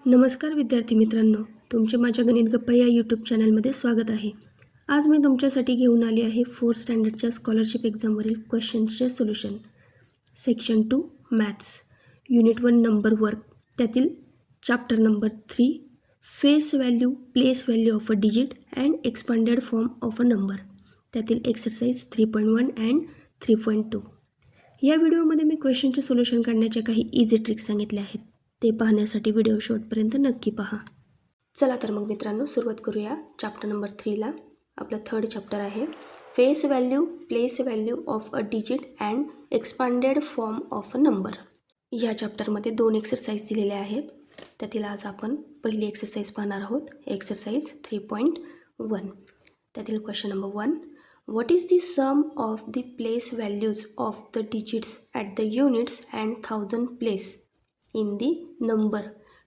नमस्कार विद्यार्थी मित्रांनो, तुमचे माझ्या गणित गप्पा या यूट्यूब चॅनलमध्ये स्वागत आहे. आज मी तुमच्यासाठी घेऊन आली आहे 4th स्टँडर्डच्या स्कॉलरशिप एक्झामवरील क्वेश्चन्सचे solution. Section 2 maths, unit 1 number work, त्यातील chapter number 3 face value, place value of a digit and expanded form of a number, त्यातील एक्सरसाइज 3.1 अँड 3.2. या व्हिडिओमध्ये मी क्वेश्चनचे सोल्युशन काढण्याच्या काही इझी ट्रिक्स सांगितल्या आहेत. ते पाहण्यासाठी व्हिडिओ शेवटपर्यंत नक्की पहा. चला तर मग मित्रांनो, सुरुवात करूया चॅप्टर नंबर 3ला. आपलं 3rd चॅप्टर आहे face value, place value of a digit and expanded form of a number. या चॅप्टरमध्ये 2 एक्सरसाइज दिलेल्या आहेत. त्यातील आज आपण पहिली एक्सरसाइज पाहणार आहोत, एक्सरसाइज 3.1. त्यातील question number 1, what is the sum of the place values of the digits at the units and thousand place in the number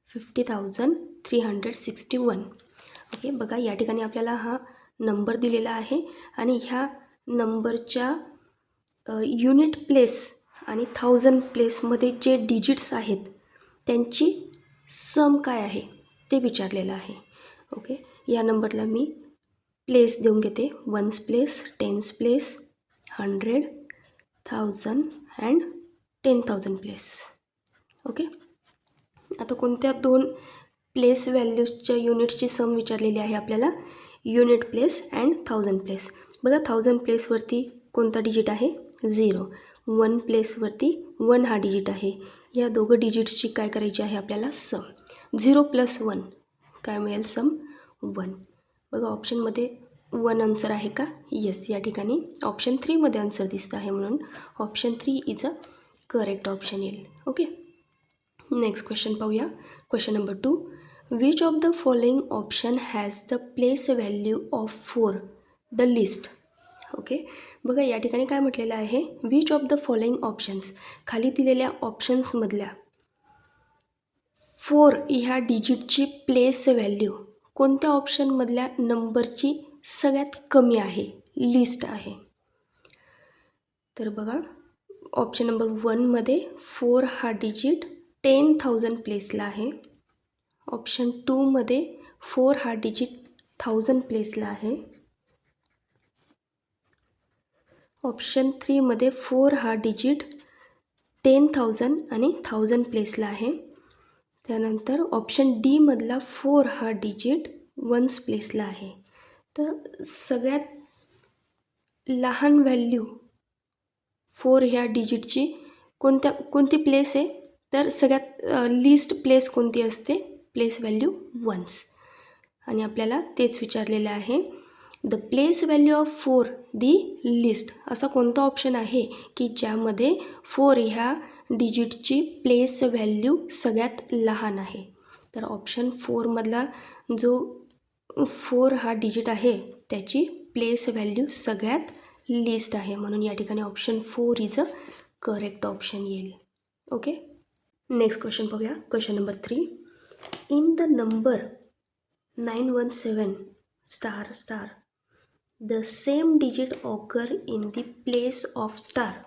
50,361. Okay, बघा या ठिकाणी आपल्याला हा नंबर दिलेला आहे आणि ह्या नंबरच्या युनिट प्लेस आणि 1000 प्लेसमध्ये जे डिजिट्स आहेत त्यांची सम काय आहे ते विचारलेलं आहे. ओके, या नंबरला मी प्लेस देऊन घेते. 1s place, 10s place, 100, 1000 and 10,000 place. Okay, आता कोणत्या 2 प्लेस व्हॅल्यूजच्या युनिट्सची सम विचारलेली आहे आपल्याला, युनिट प्लेस अँड 1000 प्लेस. बघा 1000 प्लेसवरती कोणता डिजिट आहे, 0. 1 प्लेसवरती 1 हा डिजिट आहे. या दोघं डिजिट्सची काय करायची आहे आपल्याला, सम. 0 + 1 काय मिळेल, सम 1. बघा ऑप्शनमध्ये 1 आन्सर आहे का, येस. या ठिकाणी ऑप्शन 3मध्ये आन्सर दिसतं आहे, म्हणून option 3 is a correct option येईल. ओके, नेक्स्ट क्वेश्चन पाहूया. Question number 2, which of the following option has the place value of 4 the list. Okay, बघा या ठिकाणी काय म्हटलेलं आहे, which of the following options, खाली दिलेल्या ऑप्शन्समधल्या 4 ह्या डिजिटची प्लेस व्हॅल्यू कोणत्या ऑप्शनमधल्या नंबरची सगळ्यात कमी आहे, लिस्ट आहे. तर बघा ऑप्शन नंबर 1मध्ये 4 हा डिजिट 10,000 प्लेसला आहे. ऑप्शन 2मध्ये 4 हा डिजिट 1000 प्लेसला आहे. ऑप्शन 3मध्ये 4 हा डिजिट 10,000 आणि 1000 प्लेसला आहे. त्यानंतर ऑप्शन डी मधला 4 हा डिजिट 1s प्लेसला आहे. तर सगळ्यात लहान व्हॅल्यू 4 ह्या डिजिटची कोणती प्लेस आहे, तर सगळ्यात लिस्ट प्लेस कोणती असते, प्लेस व्हॅल्यू 1s. आणि आपल्याला तेच विचारलेलं आहे, the place value of 4 the list. असा कोणता ऑप्शन आहे की ज्यामध्ये 4 ह्या डिजिटची प्लेस व्हॅल्यू सगळ्यात लहान आहे. तर ऑप्शन 4मधला जो 4 हा डिजिट आहे त्याची प्लेस व्हॅल्यू सगळ्यात लिस्ट आहे, म्हणून या ठिकाणी option 4 is a correct option येईल. ओके, नेक्स्ट क्वेश्चन पाहूया. Question number 3, in the number 917 star star the same digit occur in the place of star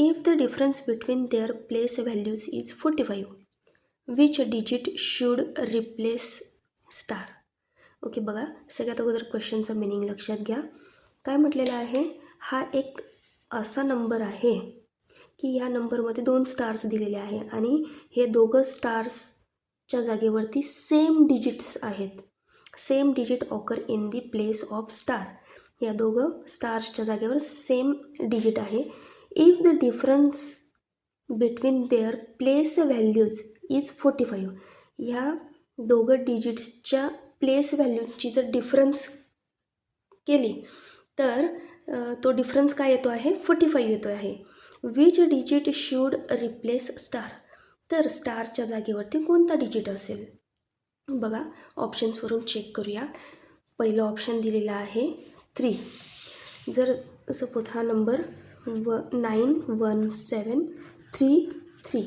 if the difference between their place values is 45, which digit should replace star. Okay, बघा सगळ्यात अगोदर क्वेश्चनचा meaning लक्षात घ्या. काय म्हटलेलं आहे, हा एक असा नंबर आहे की या नंबरमध्ये 2 स्टार्स दिलेले आहे आणि हे दोघं स्टार्सच्या जागेवरती सेम डिजिट्स आहेत. Same digit occur in the place of star. या दोघं स्टार्सच्या जागेवर सेम डिजिट आहे. If the difference between their place values is 45, ह्या दोघं डिजिट्सच्या प्लेस व्हॅल्यूची जर डिफरन्स केली तर तो डिफरन्स काय येतो आहे, 45 येतो आहे. Which digit should replace star. तर स्टारच्या जागेवरती कोणता डिजिट असेल. बघा ऑप्शन्सवरून चेक करूया. पहिलं ऑप्शन दिलेलं आहे 3. जर सपोज हा नंबर 91733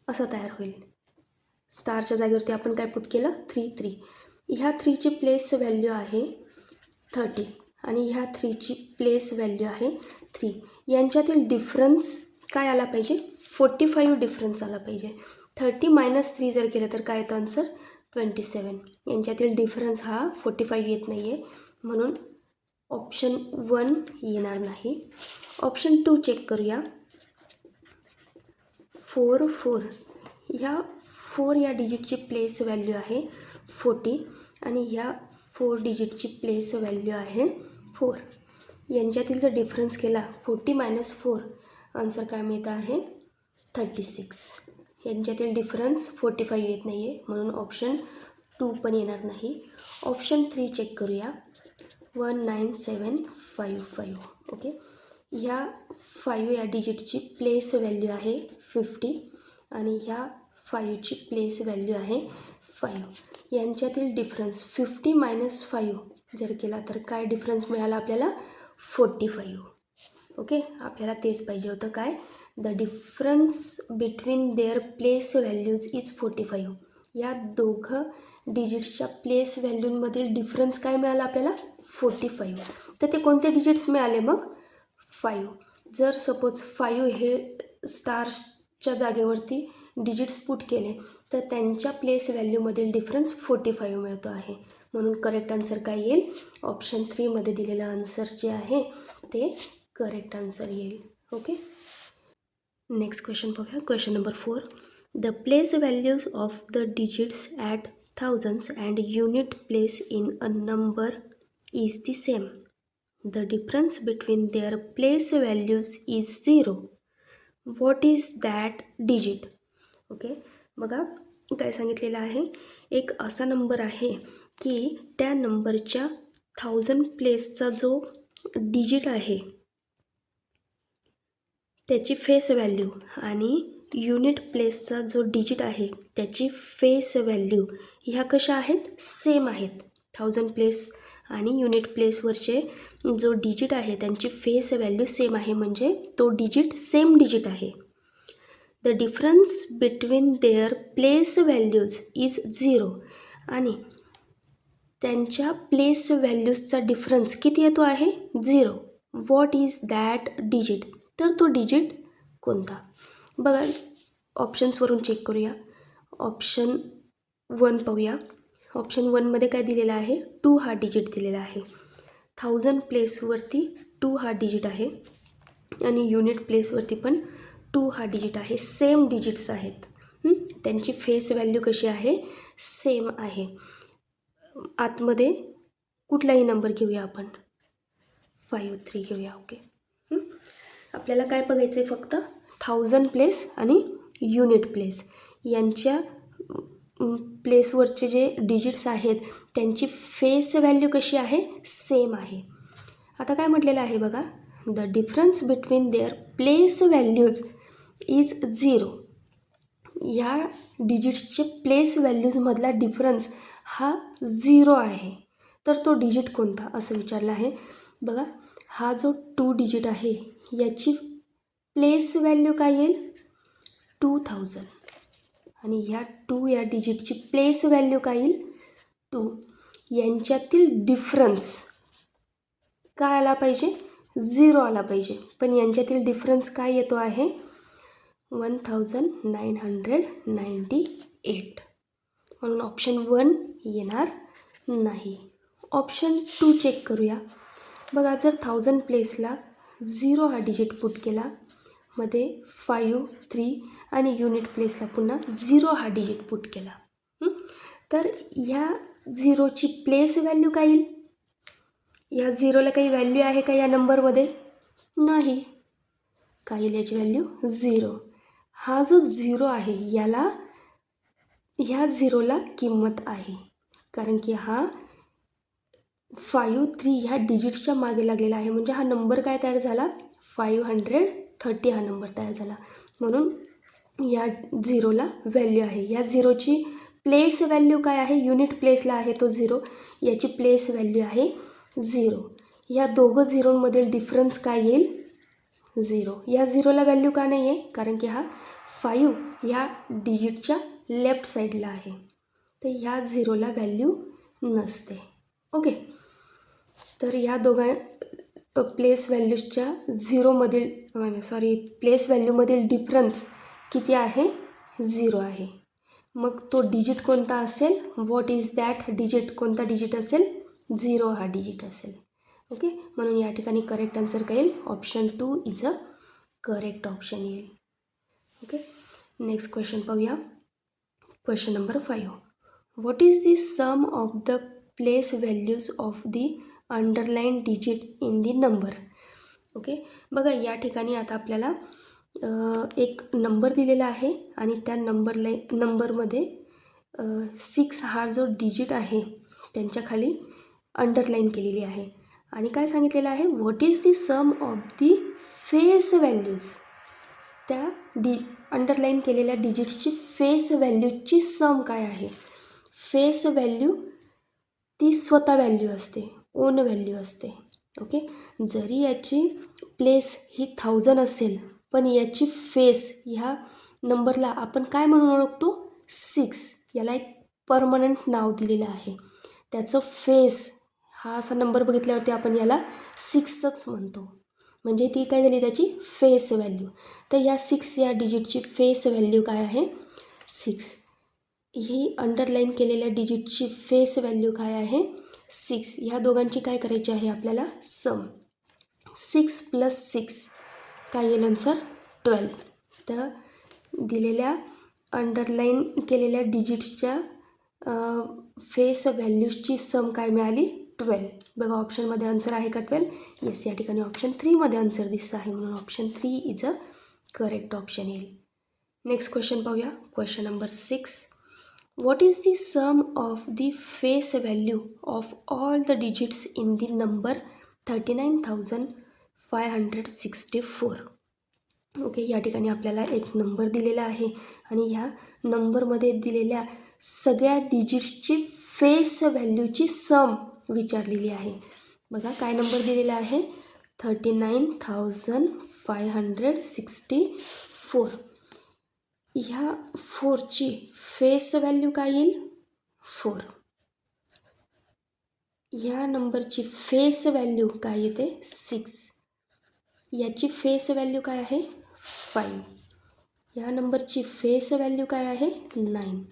असा तयार होईल. स्टारच्या जागेवरती आपण काय पुट केलं, 3. ह्या 3ची प्लेस व्हॅल्यू आहे 30 आणि ह्या 3ची प्लेस व्हॅल्यू आहे 3. यांच्यातील डिफरन्स काय आला पाहिजे, 45 डिफरन्स आला पाहिजे. 30 मायनस 3 जर केलं तर काय येतं आन्सर 27. यांच्यातील डिफरन्स हा 45 येत नाही आहे, म्हणून ऑप्शन 1 येणार नाही. ऑप्शन 2 चेक करूया. 4 ह्या 4 या डिजिटची प्लेस व्हॅल्यू आहे 40 आणि ह्या 4 डिजिटची प्लेस व्हॅल्यू आहे 4. यांच्यातील जर डिफरन्स केला 40 मायनस 4 आन्सर काय मिळतं आहे 36. यांच्यातील डिफरन्स 45 येत नाही आहे, म्हणून ऑप्शन 2 पण येणार नाही. ऑप्शन 3 चेक करूया. 19755. ओके, ह्या 5 या डिजिटची प्लेस व्हॅल्यू आहे 50 आणि ह्या 5ची प्लेस व्हॅल्यू आहे 5. यांच्यातील डिफरन्स 50 मायनस 5 जर केला तर काय डिफरन्स मिळाला आपल्याला 45. ओके, आपल्याला तेच पाहिजे होतं, काय the difference between their place values is 45. या दोघं डिजिट्सच्या प्लेस व्हॅल्यूंमधील डिफरन्स काय मिळाला आपल्याला 45. तर ते कोणते डिजिट्स मिळाले मग 5. जर सपोज 5 हे स्टार्सच्या जागेवरती डिजिट्स पुट केले तर त्यांच्या प्लेस व्हॅल्यूमधील डिफरन्स 45 मिळतो आहे, म्हणून करेक्ट आन्सर काय येईल ऑप्शन 3 मध्ये दिलेलं आन्सर जे आहे ते करेक्ट आन्सर येईल. ओके, नेक्स्ट क्वेश्चन बघूया. Question number 4. The place values of the digits at thousands and unit place in a number is the same. The difference between their place values is 0. What is that digit? Okay, बघा काय सांगितलेलं आहे. एक असा number आहे की त्या नंबरच्या 1000 प्लेसचा जो डिजिट आहे त्याची फेस व्हॅल्यू आणि युनिट प्लेसचा जो डिजिट आहे त्याची फेस व्हॅल्यू ह्या कशा आहेत सेम आहेत. 1000 प्लेस आणि युनिट प्लेसवरचे जो डिजिट आहे त्यांची फेस व्हॅल्यू सेम आहे, म्हणजे तो डिजिट सेम डिजिट आहे. The difference between their place values is 0 आणि त्यांच्या प्लेस व्हॅल्यूजचा डिफरन्स किती येतो आहे 0. What is that digit? तर तो डिजिट कोणता? बघा ऑप्शन्सवरून चेक करूया. ऑप्शन 1 पाहूया. ऑप्शन 1मध्ये काय दिलेलं आहे 2 हा डिजिट दिलेला आहे. 1000 प्लेसवरती 2 हा डिजिट आहे आणि युनिट प्लेसवरती पण 2 हा डिजिट आहे. सेम डिजिट्स आहेत. त्यांची फेस व्हॅल्यू कशी आहे सेम आहे. आतमध्ये कुठलाही नंबर घेऊया आपण 53 घेऊया. ओके, आपल्याला काय बघायचं आहे फक्त 1000 प्लेस आणि युनिट प्लेस यांच्या प्लेसवरचे जे डिजिट्स आहेत त्यांची फेस व्हॅल्यू कशी आहे सेम आहे. आता काय म्हटलेलं आहे बघा, the difference between their place values is 0. ह्या डिजिट्सचे प्लेस व्हॅल्यूजमधला डिफरन्स हा 0 आहे. तर तो डिजिट कोणता असं विचारलं आहे. बघा हा जो 2 डिजिट आहे याची प्लेस व्हॅल्यू काय येईल 2000 आणि ह्या 2 या डिजिटची प्लेस व्हॅल्यू काय येईल 2. यांच्यातील डिफरन्स काय आला पाहिजे 0 आला पाहिजे, पण यांच्यातील डिफरन्स काय येतो आहे 1998, म्हणून ऑप्शन 1 येणार नाही. ऑप्शन 2 चेक करूया. बघा जर 1000 प्लेसला 0 हा डिजिट पुट केला, मध्ये 5, 3 आणि युनिट प्लेसला पुन्हा 0 हा डिजिट पुट केला, तर ह्या 0ची प्लेस व्हॅल्यू काय येईल. ह्या 0ला काही व्हॅल्यू आहे का या नंबरमध्ये नाही. काय येईल याची व्हॅल्यू 0. हा जो 0 आहे याला ह्या 0ला किंमत आहे, कारण की हा 5, 3 ह्या डिजिट्सच्या मागे लागलेला आहे, म्हणजे हा नंबर काय तयार झाला 530 हा नंबर तयार झाला, म्हणून या 0ला व्हॅल्यू आहे. या 0ची प्लेस व्हॅल्यू काय आहे युनिट प्लेसला आहे तो 0, याची प्लेस व्हॅल्यू आहे 0. या दोघं 0मधील डिफरन्स काय येईल 0. या 0ला व्हॅल्यू का नाही आहे, कारण की हा 5 ह्या डिजिटच्या लेफ्ट साईडला आहे, तर ह्या 0ला व्हॅल्यू नसते. ओके, तर ह्या दोघां प्लेस व्हॅल्यूजच्या प्लेस व्हॅल्यूमधील डिफरन्स किती आहे 0 आहे. मग तो डिजिट कोणता असेल, व्हॉट इज दॅट डिजिट, कोणता डिजिट असेल, 0 हा डिजिट असेल. ओके, म्हणून या ठिकाणी करेक्ट आन्सर काय येईल, option 2 is a correct option येईल. ओके, नेक्स्ट क्वेश्चन पाहूया. Question number 5. What is the sum of the place values of the underline digit in the number. Okay, बघा या ठिकाणी आता आपल्याला एक नंबर दिलेला आहे आणि त्या नंबरमध्ये 6 हा जो डिजिट आहे त्यांच्या खाली अंडरलाईन केलेली आहे आणि काय सांगितलेलं आहे, what is the sum of the face values. त्या अंडरलाईन केलेल्या डिजिट्सची फेस व्हॅल्यूची सम काय आहे. फेस व्हॅल्यू ती स्वतः व्हॅल्यू असते, ओन व्हॅल्यू असते. ओके, जरी याची प्लेस ही 1000 असेल पण याची फेस ह्या नंबरला आपण काय म्हणून ओळखतो, 6. याला एक परमनंट नाव दिलेलं आहे. त्याचं फेस हा असा नंबर बघितल्यावरती आपण याला 6च म्हणतो. म्हणजे ती काय झाली त्याची फेस व्हॅल्यू. तर या 6 या डिजिटची फेस व्हॅल्यू काय आहे, 6. ही अंडरलाईन केलेल्या डिजिटची फेस व्हॅल्यू काय आहे, 6. ह्या दोघांची काय करायची आहे आपल्याला, सम. 6 + 6 काय येईल आन्सर, 12. तर दिलेल्या अंडरलाईन केलेल्या डिजिट्सच्या फेस व्हॅल्यूजची सम काय मिळाली, 12. बघा ऑप्शनमध्ये आन्सर आहे का 12. येस, या ठिकाणी ऑप्शन 3मध्ये आन्सर दिसतं आहे म्हणून option 3 is a correct option येईल. नेक्स्ट क्वेश्चन पाहूया. Question number 6. What is the sum of the face value of all the digits in the number 39,564. Okay, या ठिकाणी आपल्याला एक नंबर दिलेला आहे आणि ह्या नंबरमध्ये दिलेल्या सगळ्या डिजिट्सची फेस व्हॅल्यूची सम विचारलेली आहे. बघा काय नंबर दिलेला आहे, 39,564. ह्या 4ची फेस व्हॅल्यू काय येईल, 4. ह्या नंबरची फेस व्हॅल्यू काय येते, 6. याची फेस व्हॅल्यू काय आहे, 5. ह्या नंबरची फेस व्हॅल्यू काय आहे, 9.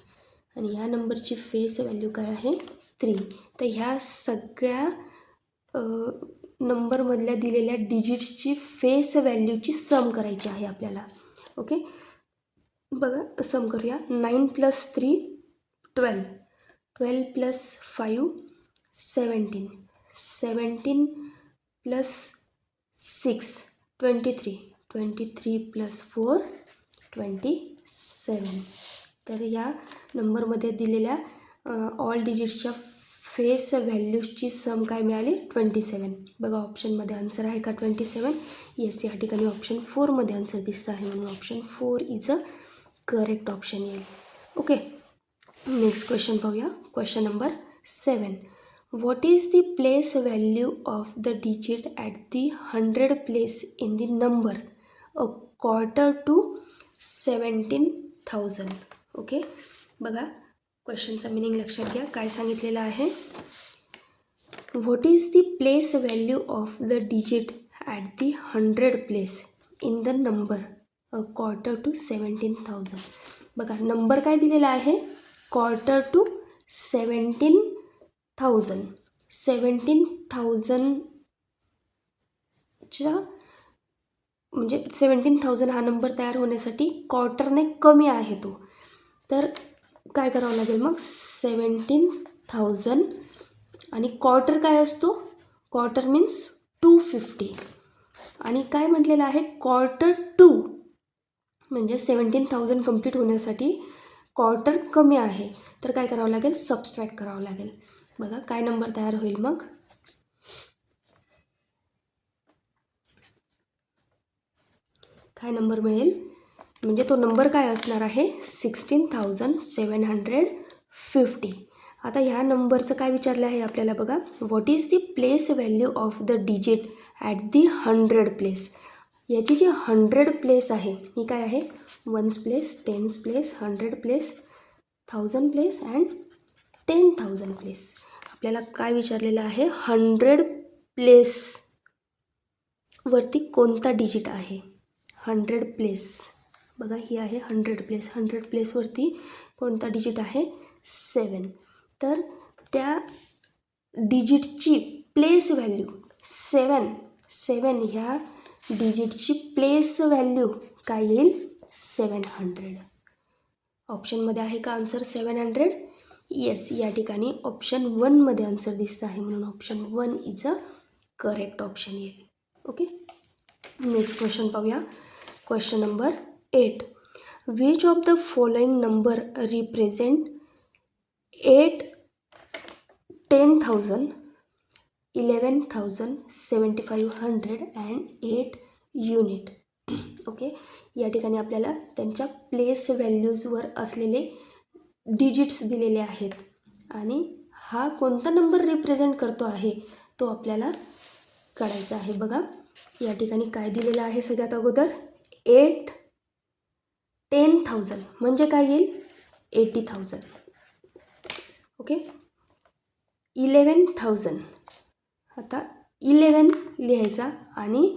आणि ह्या नंबरची फेस व्हॅल्यू काय आहे, 3. तर ह्या सगळ्या नंबरमधल्या दिलेल्या डिजिट्सची फेस व्हॅल्यूची सम करायची आहे आपल्याला. ओके, बघा सम करूया. 9 + 3 12, 12 + 5 17, 17 + 6 23, 23 + 4 27. तर या नंबरमध्ये दिलेल्या ऑल डिजिट्सच्या फेस व्हॅल्यूजची सम काय मिळाली, 27. बघा ऑप्शनमध्ये आन्सर आहे का 27. येस, या ठिकाणी ऑप्शन 4मध्ये आन्सर दिसतं आहे म्हणून option 4 is a correct option येईल. ओके, नेक्स्ट क्वेश्चन पाहूया. Question number 7. What is the place value of the digit at the 100 place in the number a quarter to 17,000. Okay, बघा क्वेश्चनचा meaning लक्षात घ्या. काय सांगितलेलं आहे, what is the place value of the digit at the 100 place in the number a quarter to 17,000. बघा number काय दिलेला आहे, क्वार्टर टू 17,000. 17,000च्या म्हणजे 17,000 हा नंबर तयार होण्यासाठी क्वार्टरने कमी आहे तो. तर काय करावं लागेल मग, 17,000 आणि क्वार्टर काय असतो, क्वार्टर मीन्स 250. आणि काय म्हटलेलं आहे, क्वार्टर टू म्हणजे 17,000 कंप्लीट होण्यासाठी क्वार्टर कमी आहे. तर काय करावं लागेल, सबस्ट्रॅक्ट करावं लागेल. बघा काय नंबर तयार होईल मग, काय नंबर मिळेल, म्हणजे तो नंबर काय असणार आहे, 16,750. आता ह्या नंबरचं काय विचारलं आहे आपल्याला, बघा what is the place value of the digit at the 100 place. याची जी 100 प्लेस आहे ही काय आहे, 1s place, 10s place, 100 place, 1000 place and 10,000 place. आपल्याला काय विचारलेलं आहे, 100 प्लेस वरती कोणता डिजिट आहे, 100 प्लेस बघा ही आहे 100 प्लेस. 100 प्लेसवरती कोणता डिजिट आहे? 7. तर त्या डिजिटची प्लेस व्हॅल्यू 7 ह्या डिजिटची प्लेस व्हॅल्यू काय येईल? 700. ऑप्शनमध्ये आहे का आन्सर 700? येस, या ठिकाणी ऑप्शन 1मध्ये आन्सर दिसतं आहे, म्हणून option 1 is a correct option येईल. ओके, नेक्स्ट क्वेश्चन पाहूया. Question number 8. Which of the following number represent 8, 10,000, 11,000, 7,500 and 8 unit? Okay, या ठिकाणी आपल्याला त्यांच्या प्लेस व्हॅल्यूजवर असलेले डिजिट्स दिलेले आहेत आणि हा कोणता नंबर रिप्रेझेंट करतो आहे तो आपल्याला काढायचा आहे. बघा या ठिकाणी काय दिलेलं आहे? सगळ्यात अगोदर 8, 10,000 म्हणजे काय येईल? 80,000. ओके, 11,000, आता 11 लिहायचा आणि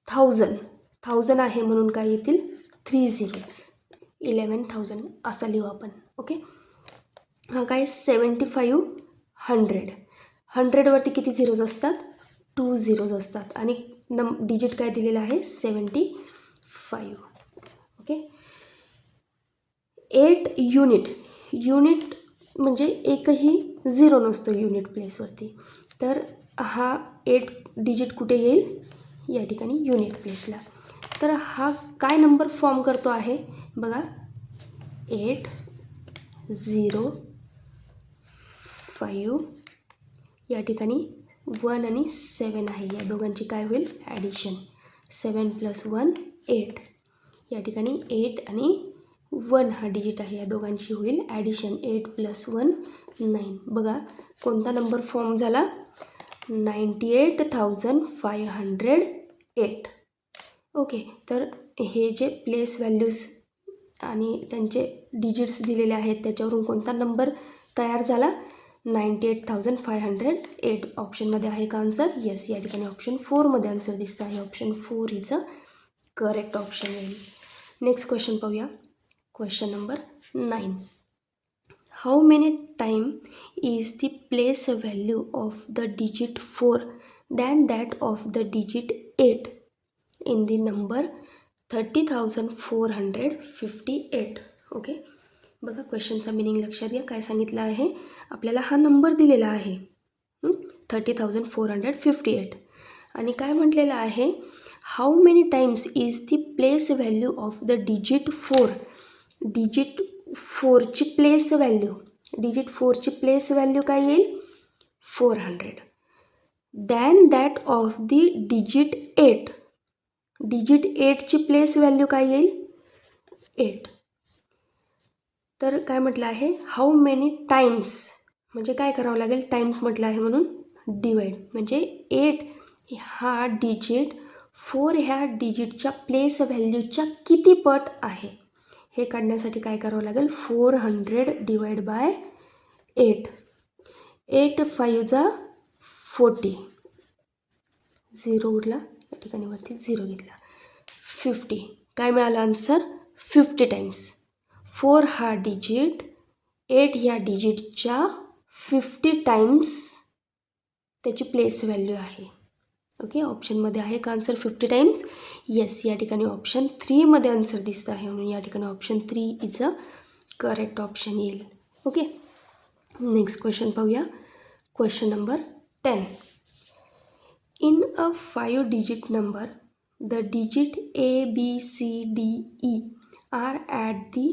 1000 आहे म्हणून काय येतील? 3 zeros. 11,000 असा लिहू आपण. ओके, हा काय? 7,500. 100वरती किती झिरोज असतात? 2 zeros असतात आणि डिजिट काय दिलेलं आहे? 75. Okay, 8 unit. युनिट म्हणजे एकही झिरो नसतो युनिट प्लेसवरती, तर हा 8 डिजिट कुठे येईल? या ठिकाणी युनिट प्लेसला. तर हा काय नंबर फॉर्म करतो आहे? बघा 8, 0, 5, या ठिकाणी 1 आणि 7 आहे. या दोघांची काय होईल? ॲडिशन. 7 + 1 8. या ठिकाणी 8 आणि 1 हा डिजिट आहे, या दोघांची होईल ॲडिशन. 8 + 1 9. बघा कोणता नंबर फॉर्म झाला? 98,508. ओके, तर हे जे प्लेस व्हॅल्यूज आणि त्यांचे डिजिट्स दिलेले आहेत त्याच्यावरून कोणता नंबर तयार झाला? 98,508. ऑप्शनमध्ये आहे का आन्सर? येस, या ठिकाणी ऑप्शन 4मध्ये आन्सर दिसतं आहे. Option 4 is a correct option येईल. नेक्स्ट क्वेश्चन पाहूया. Question number 9. How many time is the place value of the digit 4 than that of the digit 8 in the number 30,458? Okay, बघा क्वेश्चनचा meaning लक्षात घ्या. काय सांगितलं आहे? आपल्याला हा नंबर दिलेला आहे 30,458 आणि काय म्हटलेलं आहे? How many times is the place value of the digit 4. Digit 4ची प्लेस व्हॅल्यू, डिजिट 4ची प्लेस व्हॅल्यू काय येईल? 400. Than that of the digit 8. Digit 8ची प्लेस व्हॅल्यू काय येईल? 8. तर काय म्हटलं आहे? हाऊ मेनी टाईम्स म्हणजे काय करावं लागेल? टाईम्स म्हटलं आहे म्हणून डिवाइड, म्हणजे 8 हा डिजिट 4 ह्या डिजिटच्या प्लेस व्हॅल्यूच्या किती पट आहे हे काढण्यासाठी काय करावं लागेल? 400 डिवाइड बाय 8. 8 5 जा 40. 0 उरला, या ठिकाणी वरती 0 घेतला. 50. काय मिळालं आन्सर? 50 टाईम्स. 4 हा डिजिट 8 ह्या डिजिटच्या 50 टाईम्स त्याची प्लेस व्हॅल्यू आहे. ओके, ऑप्शनमध्ये आहे का आन्सर 50 टाईम्स? येस, या ठिकाणी ऑप्शन 3मध्ये आन्सर दिसतं आहे, म्हणून या ठिकाणी option 3 is a correct option येईल. ओके, नेक्स्ट क्वेश्चन पाहूया. Question number 10. In a 5 digit number, the digit A, B, C, D, E are at the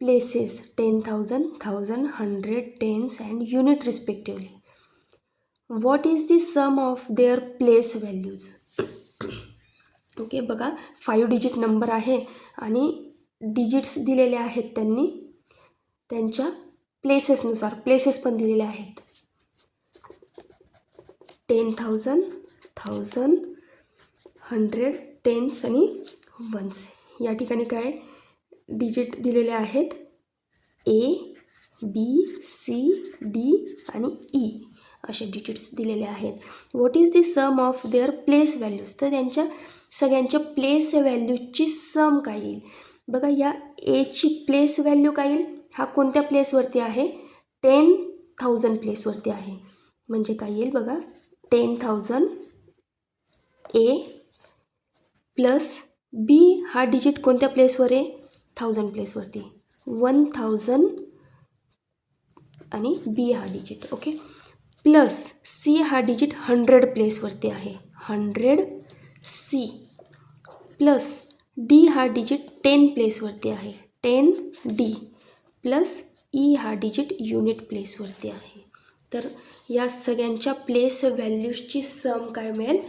places 10,000, 1,000, 100, tens and unit respectively. What is the sum of their place values? Okay, बघा 5 digit number आहे आणि digits दिलेले आहेत त्यांनी त्यांच्या प्लेसेसनुसार. Places पण दिलेले आहेत 10,000, 1,000, 100, टेन्स आणि वन्स. या ठिकाणी काय डिजिट दिलेले आहेत? A, B, C, D आणि E असे डिजिट्स दिलेले आहेत. What is the sum of their place values? तर त्यांच्या सगळ्यांच्या प्लेस व्हॅल्यूची सम काय येईल. बघा या एची प्लेस व्हॅल्यू काय येईल, हा कोणत्या प्लेसवरती आहे, 10,000 प्लेसवरती आहे. म्हणजे काय येईल बघा, 10,000 ए प्लस बी हा डिजिट कोणत्या प्लेसवर आहे, 1000 प्लेसवरती, 1000 आणि बी हा डिजिट. ओके, प्लस सी हा डिजिट 100 प्लेसवरती आहे, 100 सी, प्लस डी हा डिजिट 10 प्लेसवरती आहे, 10 डी, प्लस ई हा डिजिट युनिट प्लेसवरती आहे. तर या सगळ्यांच्या प्लेस व्हॅल्यूजची सम काय मिळेल,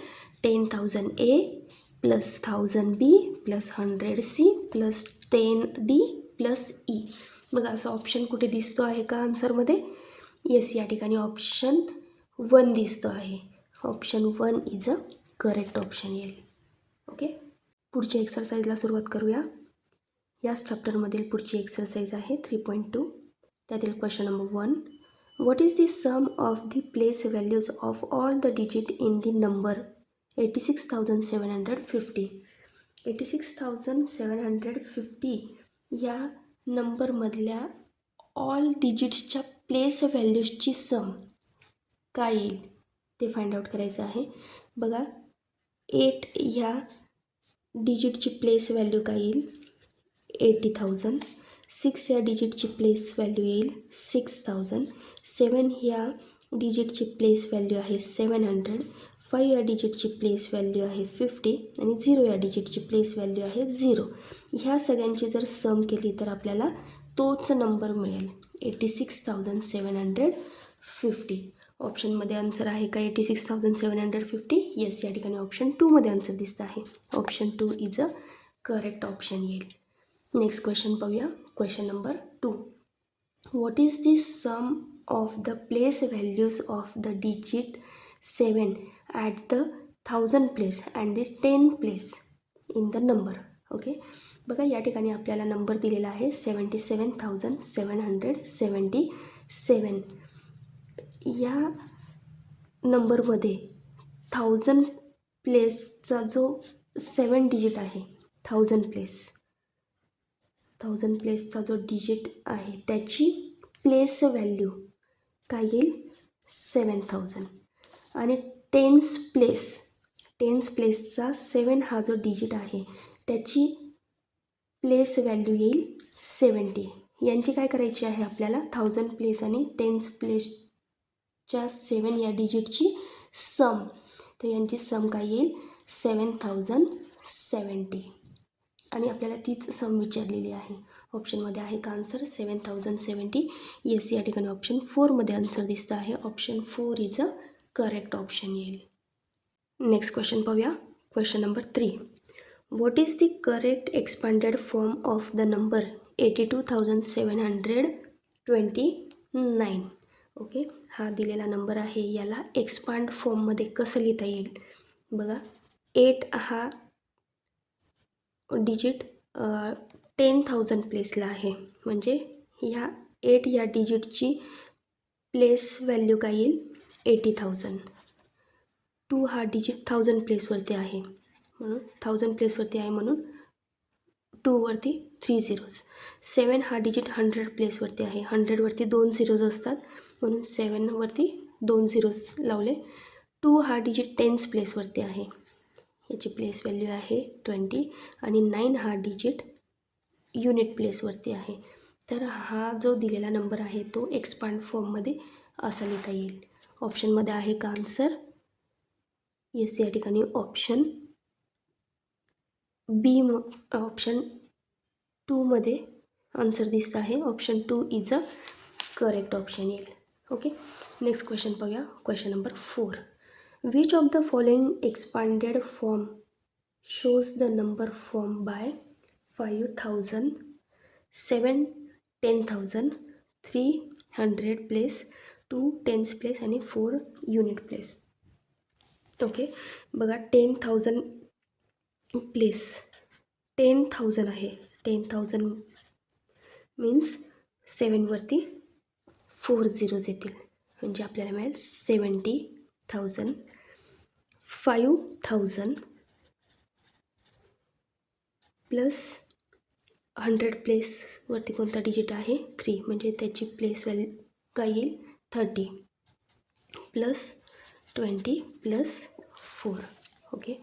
10,000 A plus 1000 B plus 100 C plus 10 D plus E. बघा असं ऑप्शन कुठे दिसतो आहे का आन्सरमध्ये, येस, या ठिकाणी ऑप्शन 1 दिसतो आहे. Option 1 is a correct option येईल. ओके, पुढच्या एक्सरसाइजला सुरुवात करूया. याच चॅप्टरमधील पुढची एक्सरसाइज आहे 3.2. त्यातील question number 1, what is the sum of the place values of all the digit in the number 86,750. 86,750 या नंबरमधल्या ऑल डिजिट्सच्या प्लेस व्हॅल्यूजची सम काय येईल ते फाइंड आउट करायचं आहे. बघा 8 ह्या डिजिटची प्लेस व्हॅल्यू काय येईल, 80,000. 6 या डिजिटची प्लेस व्हॅल्यू येईल 6,000. 7 ह्या डिजिटची प्लेस व्हॅल्यू आहे 700. 5 या डिजिटची प्लेस व्हॅल्यू आहे 50 आणि 0 या डिजिटची प्लेस व्हॅल्यू आहे 0. ह्या सगळ्यांची जर सम केली तर आपल्याला तोच नंबर मिळेल 86,750. ऑप्शनमध्ये आन्सर आहे का 86,750, येस, या ठिकाणी ऑप्शन 2मध्ये आन्सर दिसतं आहे. Option 2 is a correct option येईल. नेक्स्ट क्वेश्चन पाहूया. Question number 2, what is the sum of the place values of the digit 7 at the 1000 place and the 10 place in the number. Okay, बघा या ठिकाणी आपल्याला number दिलेला आहे 77,777. या नंबरमध्ये 1000 प्लेसचा जो 7 डिजिट आहे, 1000 प्लेसचा जो डिजिट आहे त्याची प्लेस व्हॅल्यू काय येईल, 7000. आणि टेन्स प्लेसचा 7 हा जो डिजिट आहे त्याची प्लेस व्हॅल्यू येईल 70. यांची काय करायची आहे आपल्याला, 1000 प्लेस आणि टेन्स प्लेसच्या 7 या डिजिटची सम. तर यांची सम काय येईल, 7070. आणि आपल्याला तीच सम विचारलेली आहे. ऑप्शनमध्ये आहे का आन्सर 7070, येस, या ठिकाणी ऑप्शन 4मध्ये आन्सर दिसतं आहे. Option 4 is a correct option येईल. नेक्स्ट क्वेश्चन पाहूया. Question number 3, what is the correct expanded form of the number 82,729. Okay, हा दिलेला नंबर आहे, याला एक्सपांड फॉर्ममध्ये कसं लिहिता येईल. बघा 8 हा डिजिट 10,000 प्लेसला आहे, म्हणजे ह्या 8 या डिजिटची प्लेस व्हॅल्यू काय येईल, 80,000. 2 हा डिजिट 1000 प्लेसवरती आहे, म्हणून 1000 प्लेसवरती आहे म्हणून 2 वरती 3 झिरोज. 7 हा डिजिट 100 प्लेसवरती आहे, 100वरती 2 झिरोज असतात म्हणून 7 वरती 2 झिरोज लावले. 2 हा डिजिट 10 प्लेसवरती आहे, याची प्लेस व्हॅल्यू आहे 20. आणि 9 हा डिजिट युनिट प्लेसवरती आहे. तर हा जो दिलेला नंबर आहे तो एक्सपांड फॉर्ममध्ये असा लिहिता येईल. ऑप्शनमध्ये आहे का आन्सर, येस, या ठिकाणी ऑप्शन बी, ऑप्शन 2मध्ये आन्सर दिसतं आहे. Option 2 is a correct option येईल. ओके, नेक्स्ट क्वेश्चन पाहूया. Question number 4, which of the following expanded form shows the number form by 5,000, 7 10,000, 300 place, 2 tense place आणि 4 युनिट प्लेस. ओके, बघा 10,000 place, 10,000 आहे, 10,000 means 7वरती 4 zeros येतील, म्हणजे आपल्याला मिळेल 70,000. 5,000 प्लस 100 प्लेसवरती कोणता डिजिट आहे 3, म्हणजे त्याची प्लेस व्हॅल्यू काय येईल 30 प्लस 20 प्लस 4. ओके,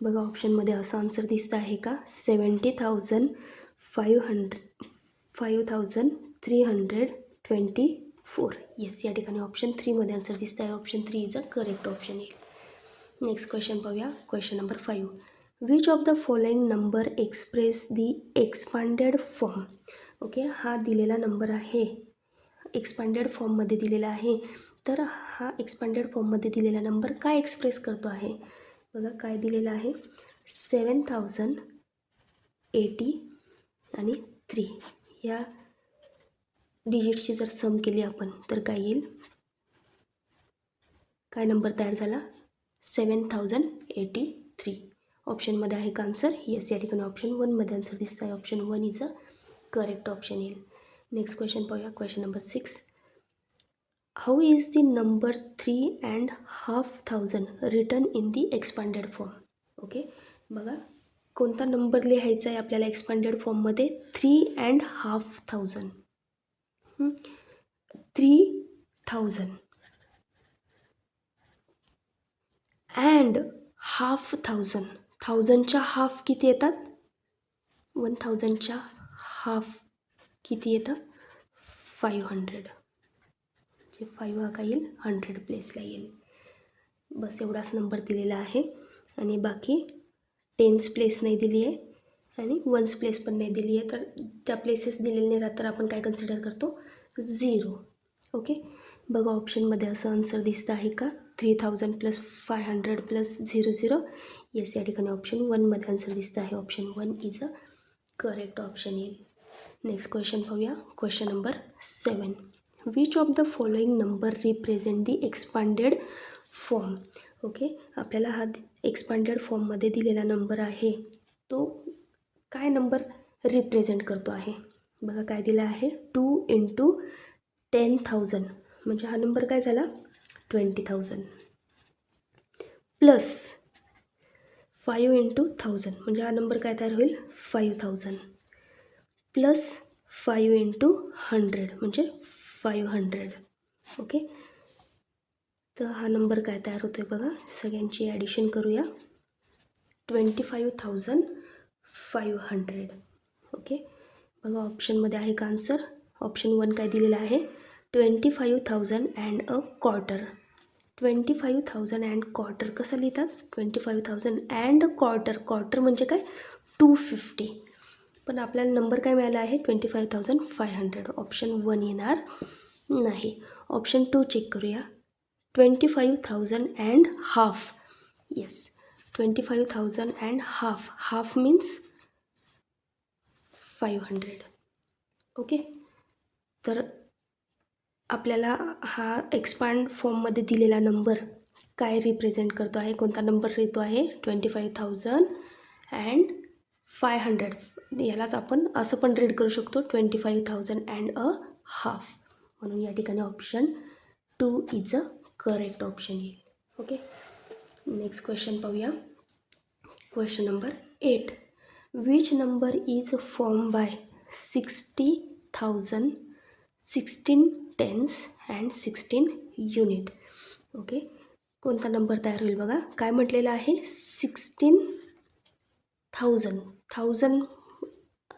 बघा ऑप्शनमध्ये असं आन्सर दिसतं आहे का 5324. येस, या ठिकाणी ऑप्शन 3मध्ये आन्सर दिसतं आहे. Option 3 is a correct option येईल. नेक्स्ट क्वेश्चन पाहूया. Question number 5. Which of the following number express the expanded form. Okay, हा दिलेला नंबर आहे एक्सपांडेड फॉर्ममध्ये दिलेला आहे. तर हा एक्सपांडेड फॉर्ममध्ये दिलेला नंबर काय एक्सप्रेस करतो आहे. बघा काय दिलेलं आहे 7080 आणि 3 या डिजिटची जर सम केली आपण तर काय येईल, काय नंबर तयार झाला 7083. ऑप्शनमध्ये आहे का आन्सर. येस, या ठिकाणी ऑप्शन 1मध्ये आन्सर दिसत आहे. Option 1 is a correct option येईल. नेक्स्ट क्वेश्चन पाहूया. Question number 6. How is the number 3,500 return in the expanded form. Okay, बघा कोणता नंबर लिहायचा आहे आपल्याला एक्सपांडेड फॉर्ममध्ये 3,500. 3000 अँड 5000. 1000च्या हाफ किती येतात 1000च्या हाफ किती येतं 500. 5 हा काय येईल 100 प्लेसला येईल. बस एवढाच नंबर दिलेला आहे आणि बाकी टेन्स प्लेस नाही दिली आहे आणि वन्स प्लेस पण नाही दिली आहे. तर त्या प्लेसेस दिलेले नाही राहत तर आपण काय कन्सिडर करतो 0. ओके, बघा ऑप्शनमध्ये असं आन्सर दिसतं आहे का 3000 प्लस 500 प्लस 00. येस, या ठिकाणी ऑप्शन 1मध्ये आन्सर दिसतं आहे. Option 1 is a correct option येईल. नेक्स्ट क्वेश्चन पाहूया. Question number 7. Which of the following number represent the expanded form. Okay, आपल्याला हा एक्सपांडेड फॉर्ममध्ये दिलेला नंबर आहे तो काय नंबर रिप्रेझेंट करतो आहे. बघा काय दिलं आहे 2 × 10,000 म्हणजे हा नंबर काय झाला 20,000 प्लस 5 × 1000 म्हणजे हा नंबर काय तयार होईल 5000 प्लस 5 × 100 म्हणजे 500. ओके, तर हा नंबर काय तयार होतो आहे बघा, सगळ्यांची ॲडिशन करूया 25,500. ओके, बघा ऑप्शनमध्ये आहे का आन्सर. ऑप्शन 1 काय दिलेला आहे 25,000 and a quarter. 25,000 and quarter कसं लिहितात 25,000 अँड क्वार्टर. क्वार्टर म्हणजे काय 250. पण आपल्याला नंबर काय मिळाला आहे 25,500. ऑप्शन 1 येणार नाही. ऑप्शन 2 चेक करूया 25,000 and half. Yes, 25,000 and half. Half means 500. Okay, तर आपल्याला हा एक्सपांड फॉर्ममध्ये दिलेला नंबर काय रिप्रेझेंट करतो आहे, कोणता नंबर येतो आहे 25,000 अँड 500. यालाच आपण असं पण रीड करू शकतो 25,000 अँड अ हाफ. म्हणून या ठिकाणी option 2 is a correct option येईल. ओके, नेक्स्ट क्वेश्चन पाहूया. Question number 8. Which number is form by 60,000 16 tens and 16 unit. Okay, कोणता नंबर तयार होईल बघा, काय म्हटलेलं आहे 16,000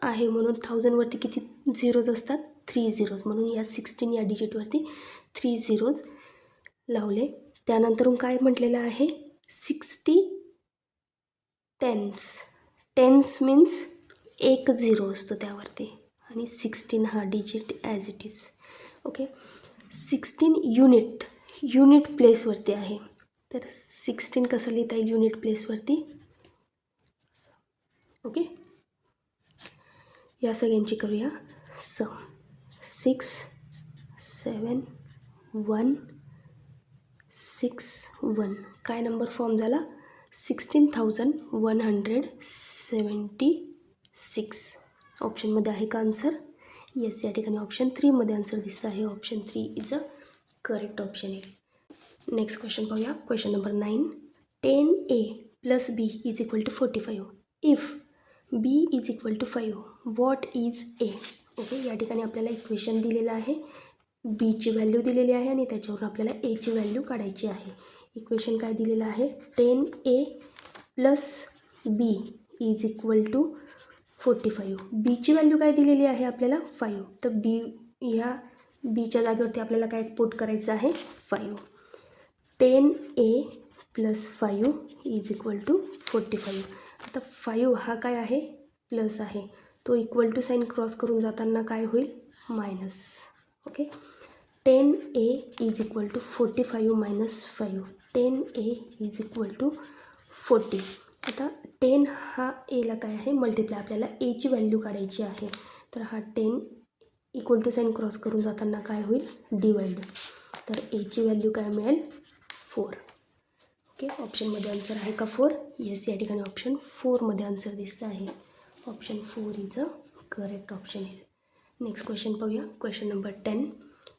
आहे म्हणून 1000वरती किती झिरोज असतात 3 झिरोज. म्हणून या 16 या डिजिटवरती 3 झिरोज लावले. त्यानंतरून काय म्हटलेलं आहे 60 टेन्स. टेन्स मीन्स 1 झिरो असतो त्यावरती आणि 16 हा digit as it is. Okay, 16 unit प्लेसवरती आहे. तर 16 कसं लिहिता येईल युनिट प्लेसवरती. ओके, या सगळ्यांची करूया सम. 6 7 1 6 1 काय नंबर फॉर्म झाला 16,176. ऑप्शनमध्ये आहे का आन्सर. येस, या ठिकाणी ऑप्शन 3मध्ये आन्सर दिसतं आहे. Option 3 is a correct option येईल. नेक्स्ट क्वेश्चन पाहूया. Question number 9. 10A + B = 45. If B is equal to 5. What is A? Okay, या ठिकाणी आपल्याला इक्वेशन दिलेलं आहे, बीची व्हॅल्यू दिलेली आहे आणि त्याच्यावरून आपल्याला एची व्हॅल्यू काढायची आहे. इक्वेशन काय दिलेलं आहे? 10a plus B is equal to 45. बीची व्हॅल्यू काय दिलेली आहे आपल्याला? 5. तर बी, ह्या बीच्या जागेवरती आपल्याला काय पुट करायचं आहे? 5. 10a plus 5 is equal to 45. आता 5 हा काय आहे? प्लस आहे, तो इक्वल टू साईन क्रॉस करून जाताना काय होईल? Minus. Okay, 10a is equal to 45 minus 5. 10a is equal to 40. आता 10 हा एला काय आहे? मल्टिप्लाय. आपल्याला एची व्हॅल्यू काढायची आहे. तर हा 10 इक्वल टू साईन क्रॉस करून जाताना काय होईल? डिवाइड. तर एची व्हॅल्यू काय मिळेल? 4. ओके, ऑप्शनमध्ये आन्सर आहे का 4? येस, या ठिकाणी ऑप्शन 4मध्ये आन्सर दिसतं आहे. Option 4 is a correct option आहे. नेक्स्ट क्वेश्चन पाहूया. Question number 10.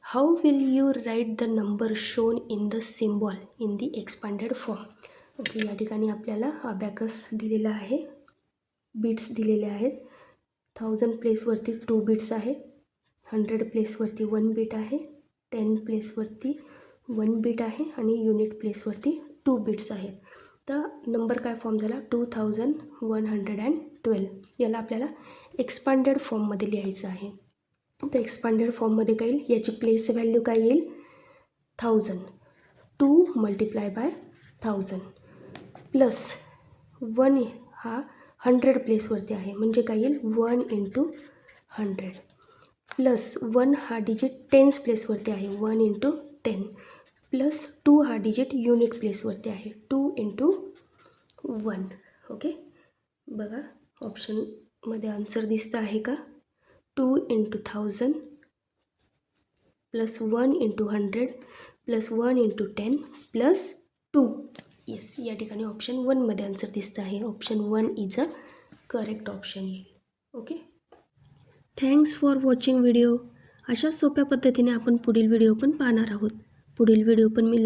How will you write the number shown in the symbol in the expanded form? Okay, या ठिकाणी आपल्याला अबॅकस दिलेला आहे, बीट्स दिलेले आहेत. 1000 प्लेसवरती 2 बीट्स आहेत, 100 प्लेसवरती 1 बीट आहे, 10 प्लेसवरती 1 बीट आहे आणि युनिट प्लेसवरती 2 बीट्स आहेत. तर नंबर काय फॉर्म झाला? 2112. याला आपल्याला एक्सपांडेड फॉर्ममध्ये लिहायचं आहे. तर एक्सपांडेड फॉर्ममध्ये काय येईल? याची प्लेस व्हॅल्यू काय येईल? 1000. 2 मल्टिप्लाय बाय 1000 प्लस 1 हा 100 प्लेसवरती आहे, म्हणजे काय येईल? 1 इंटू 100 प्लस 1 हा डिजिट 10 प्लेसवरती आहे, 1 इंटू 10 प्लस 2 हा डिजिट युनिट प्लेसवरती आहे, 2 इंटू 1. ओके, बघा ऑप्शनमध्ये आन्सर दिसतं आहे का? 2 into 1000 plus 1 into 100 plus 1 into 10 plus 2. Yes, या ठिकाणी ऑप्शन 1मध्ये आन्सर दिसतं आहे. Option 1 is a correct option येईल. Okay, thanks for watching video. अशा सोप्या पद्धतीने आपण पुढील व्हिडिओ पण पाहणार आहोत. पुढील व्हिडिओ पण मी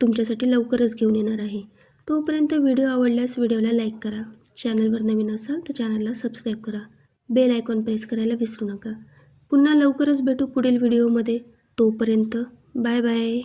तुमच्यासाठी लवकरच घेऊन येणार आहे. तोपर्यंत व्हिडिओ आवडल्यास व्हिडिओला लाईक करा. चॅनलवर नवीन असाल तर चॅनलला सबस्क्राईब करा. बेल आयकॉन प्रेस करायला विसरू नका. पुन्हा लवकरच भेटू पुढील व्हिडिओमध्ये. तोपर्यंत बाय बाय.